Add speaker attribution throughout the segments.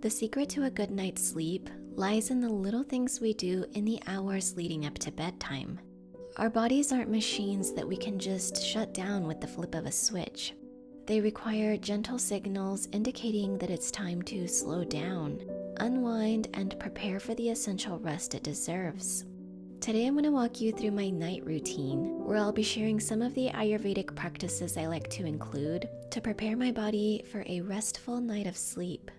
Speaker 1: The secret to a good night's sleep lies in the little things we do in the hours leading up to bedtime. Our bodies aren't machines that we can just shut down with the flip of a switch. They require gentle signals indicating that it's time to slow down, unwind, and prepare for the essential rest it deserves. Today I'm going to walk you through my night routine, where I'll be sharing some of the Ayurvedic practices I like to include to prepare my body for a restful night of sleep.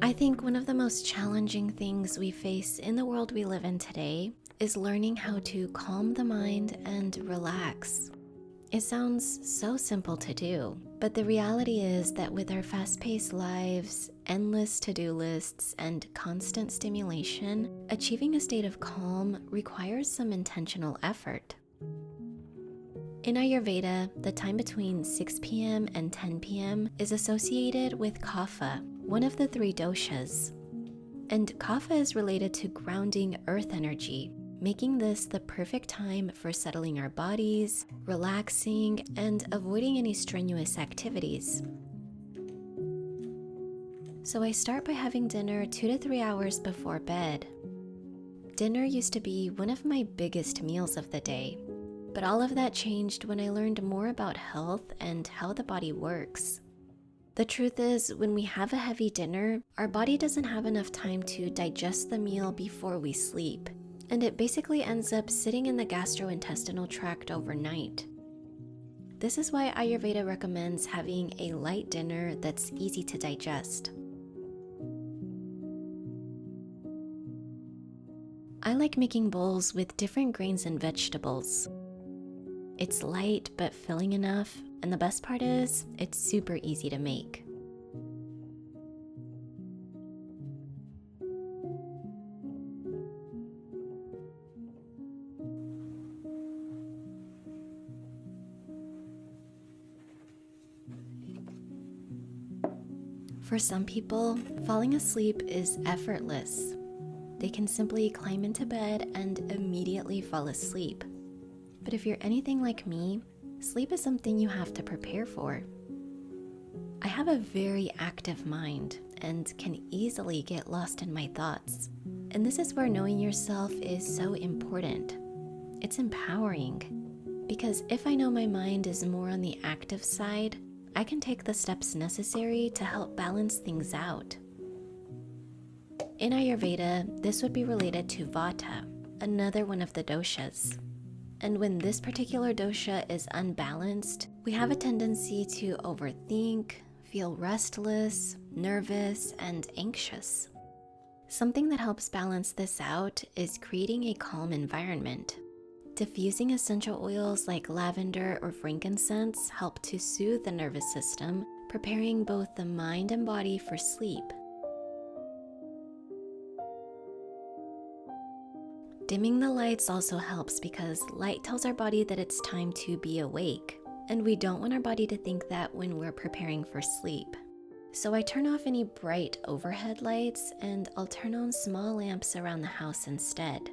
Speaker 1: I think one of the most challenging things we face in the world we live in today is learning how to calm the mind and relax. It sounds so simple to do, but the reality is that with our fast-paced lives, endless to-do lists, and constant stimulation, achieving a state of calm requires some intentional effort. In Ayurveda, the time between 6 p.m. and 10 p.m. is associated with kapha, one of the three doshas. And kapha is related to grounding earth energy, making this the perfect time for settling our bodies, relaxing, and avoiding any strenuous activities. So I start by having dinner 2 to 3 hours before bed. Dinner used to be one of my biggest meals of the day, but all of that changed when I learned more about health and how the body works. The truth is, when we have a heavy dinner, our body doesn't have enough time to digest the meal before we sleep, and it basically ends up sitting in the gastrointestinal tract overnight. This is why Ayurveda recommends having a light dinner that's easy to digest. I like making bowls with different grains and vegetables. It's light but filling enough, and the best part is, it's super easy to make. For some people, falling asleep is effortless. They can simply climb into bed and immediately fall asleep. But if you're anything like me, sleep is something you have to prepare for. I have a very active mind and can easily get lost in my thoughts. And this is where knowing yourself is so important. It's empowering, because if I know my mind is more on the active side, I can take the steps necessary to help balance things out. In Ayurveda, this would be related to Vata, another one of the doshas. And when this particular dosha is unbalanced, we have a tendency to overthink, feel restless, nervous, and anxious. Something that helps balance this out is creating a calm environment. Diffusing essential oils like lavender or frankincense help to soothe the nervous system, preparing both the mind and body for sleep. Dimming the lights also helps because light tells our body that it's time to be awake, and we don't want our body to think that when we're preparing for sleep. So I turn off any bright overhead lights and I'll turn on small lamps around the house instead.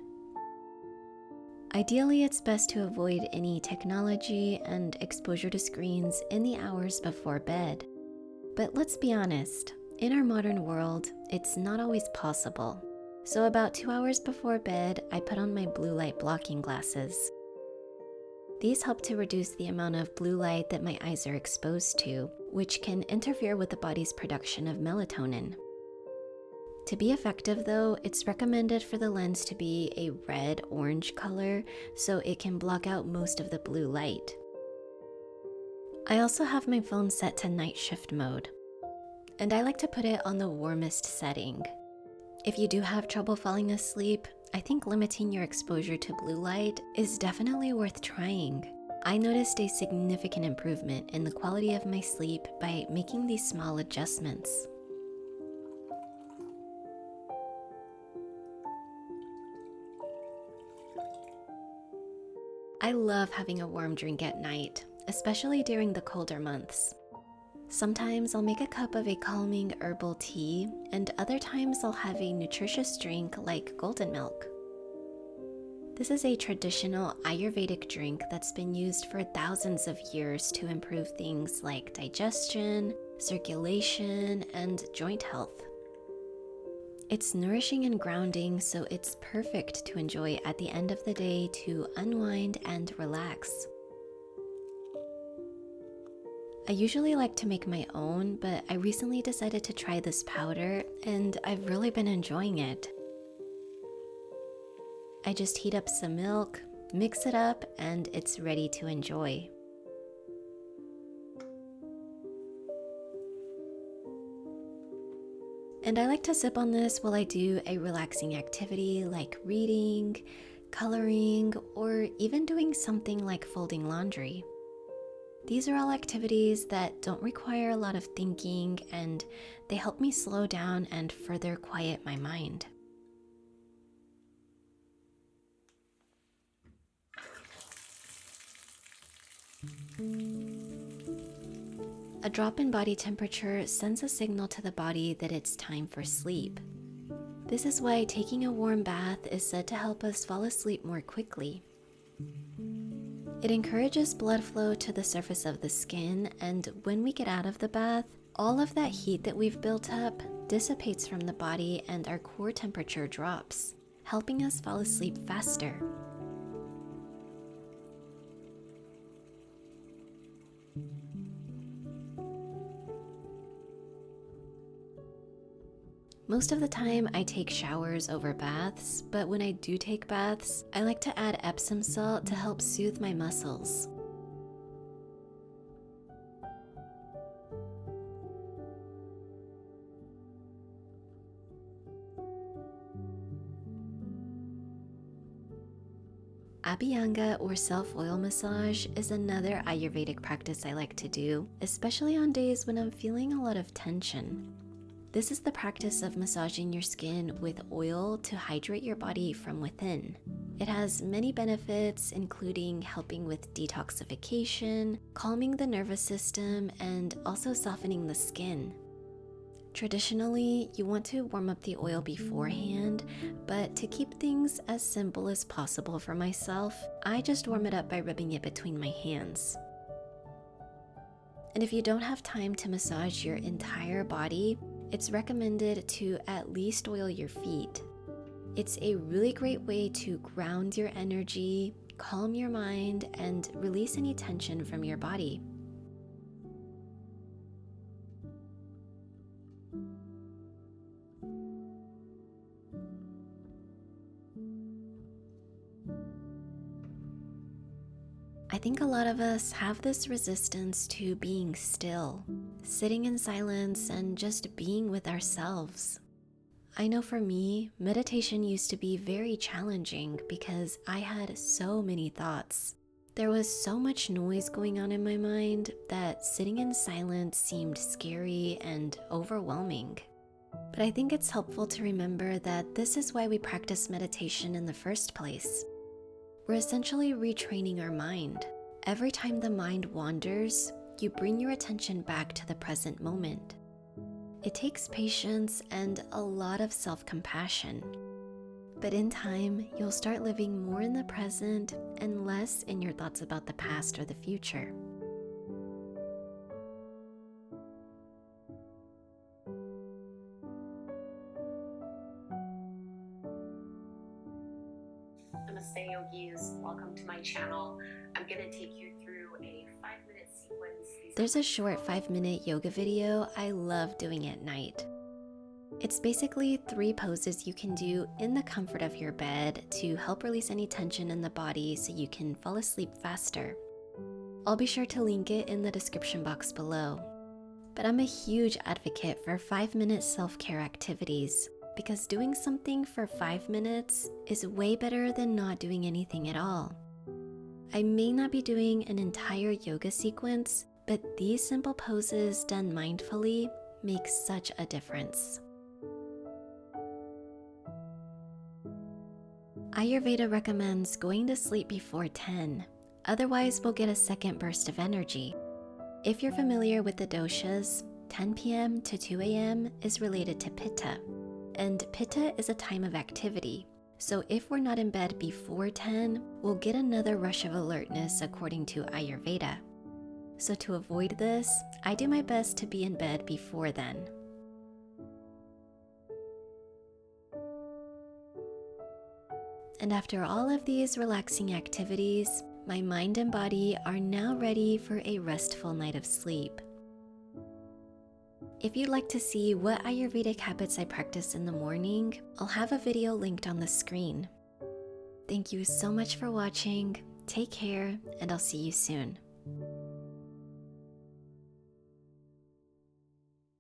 Speaker 1: Ideally, it's best to avoid any technology and exposure to screens in the hours before bed. But let's be honest, in our modern world, it's not always possible. So about 2 hours before bed, I put on my blue light blocking glasses. These help to reduce the amount of blue light that my eyes are exposed to, which can interfere with the body's production of melatonin. To be effective though, it's recommended for the lens to be a red-orange color so it can block out most of the blue light. I also have my phone set to night shift mode, and I like to put it on the warmest setting. If you do have trouble falling asleep, I think limiting your exposure to blue light is definitely worth trying. I noticed a significant improvement in the quality of my sleep by making these small adjustments. I love having a warm drink at night, especially during the colder months. Sometimes I'll make a cup of a calming herbal tea, and other times I'll have a nutritious drink like golden milk. This is a traditional Ayurvedic drink that's been used for thousands of years to improve things like digestion, circulation, and joint health. It's nourishing and grounding, so it's perfect to enjoy at the end of the day to unwind and relax. I usually like to make my own, but I recently decided to try this powder, and I've really been enjoying it. I just heat up some milk, mix it up, and it's ready to enjoy. And I like to sip on this while I do a relaxing activity like reading, coloring, or even doing something like folding laundry. These are all activities that don't require a lot of thinking, and they help me slow down and further quiet my mind. A drop in body temperature sends a signal to the body that it's time for sleep. This is why taking a warm bath is said to help us fall asleep more quickly. It encourages blood flow to the surface of the skin, and when we get out of the bath, all of that heat that we've built up dissipates from the body and our core temperature drops, helping us fall asleep faster. Most of the time I take showers over baths, but when I do take baths, I like to add Epsom salt to help soothe my muscles. Abhyanga or self-oil massage is another Ayurvedic practice I like to do, especially on days when I'm feeling a lot of tension. This is the practice of massaging your skin with oil to hydrate your body from within. It has many benefits, including helping with detoxification, calming the nervous system, and also softening the skin. Traditionally, you want to warm up the oil beforehand, but to keep things as simple as possible for myself, I just warm it up by rubbing it between my hands. And if you don't have time to massage your entire body, it's recommended to at least oil your feet. It's a really great way to ground your energy, calm your mind, and release any tension from your body. I think a lot of us have this resistance to being still, sitting in silence and just being with ourselves. I know for me, meditation used to be very challenging because I had so many thoughts. There was so much noise going on in my mind that sitting in silence seemed scary and overwhelming. But I think it's helpful to remember that this is why we practice meditation in the first place. We're essentially retraining our mind. Every time the mind wanders, you bring your attention back to the present moment. It takes patience and a lot of self-compassion. But in time, you'll start living more in the present and less in your thoughts about the past or the future.
Speaker 2: Namaste yogis, welcome to my channel. I'm going to take you through a 5-minute sequence.
Speaker 1: There's a short 5-minute yoga video I love doing at night. It's basically 3 poses you can do in the comfort of your bed to help release any tension in the body so you can fall asleep faster. I'll be sure to link it in the description box below. But I'm a huge advocate for 5-minute self-care activities, because doing something for 5 minutes is way better than not doing anything at all. I may not be doing an entire yoga sequence, but these simple poses done mindfully make such a difference. Ayurveda recommends going to sleep before 10, otherwise we'll get a second burst of energy. If you're familiar with the doshas, 10 p.m. to 2 a.m. is related to pitta, and pitta is a time of activity. So if we're not in bed before 10, we'll get another rush of alertness according to Ayurveda. So to avoid this, I do my best to be in bed before then. And after all of these relaxing activities, my mind and body are now ready for a restful night of sleep. If you'd like to see what Ayurvedic habits I practice in the morning, I'll have a video linked on the screen. Thank you so much for watching, take care, and I'll see you soon.